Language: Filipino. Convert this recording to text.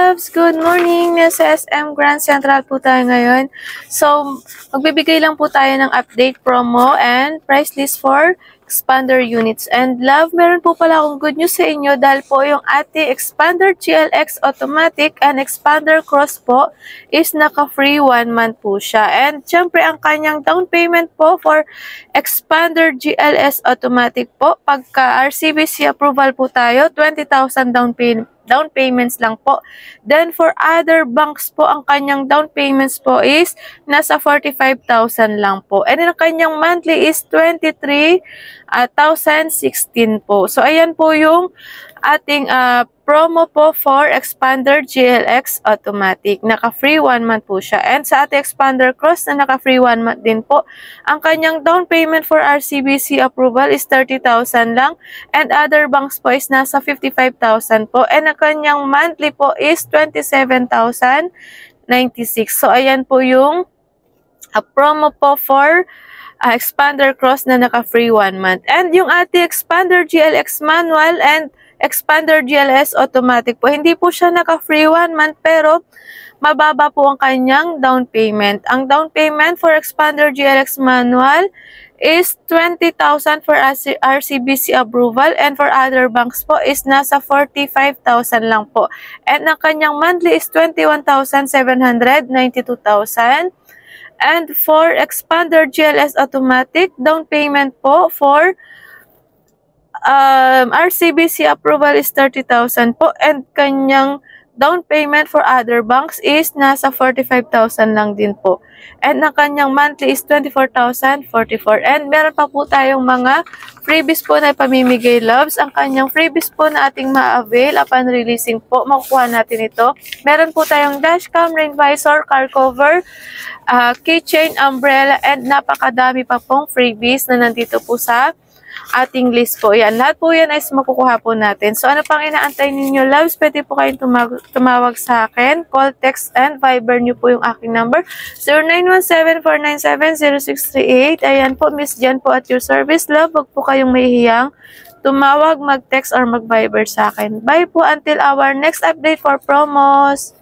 loves! Good morning! Nasa SM Grand Central po tayo ngayon. So, magbibigay lang po tayo ng update promo and price list for expander units. And love, meron po pala akong good news sa inyo dahil po yung ating expander GLX automatic and expander cross po is naka-free 1 month po siya. And syempre, ang kanyang down payment po for expander GLS automatic po, pagka RCBC approval po tayo, 20,000 down payments lang po. Then for other banks po, ang kanyang down payments po is nasa 45,000 lang po. And ang kanyang monthly is 23,016 po. So ayan po yung ating promo po for expander GLX automatic. Naka-free 1 month po siya. And sa ating expander cross na naka-free 1 month din po, ang kanyang down payment for RCBC approval is 30,000 lang. And other banks po is nasa 55,000 po. And ang kanyang monthly po is 27,096. So ayan po yung promo po for expander cross na naka-free 1 month. And yung ating expander GLX manual and expander GLS automatic po, hindi po siya naka-free 1 month pero mababa po ang kanyang down payment. Ang down payment for expander GLX manual is 20,000 for RCBC approval and for other banks po is nasa 45,000 lang po. And ang kanyang monthly is 21,792,000. And for expander GLS automatic, down payment po for RCBC approval is 30,000 po and kanyang down payment for other banks is nasa 45,000 lang din po. And ang kanyang monthly is 24,044. And meron pa po tayong mga freebies po na pamimigay, loves. Ang kanyang freebies po na ating ma-avail upon releasing po, makukuha natin ito. Meron po tayong dashcam, rain visor, car cover, keychain, umbrella, and napakadami pa pong freebies na nandito po sa ating list po. Yan. Lahat po yan ay makukuha po natin. So, ano pang inaantay ninyo, loves? Pwede po kayong tumawag sa akin. Call, text, and Viber nyo po yung aking number. 0917-497-0638. Ayan po, Miss Jan po at your service, love. Huwag po kayong mahihiyang tumawag, mag-text, or mag-Viber sa akin. Bye po until our next update for promos.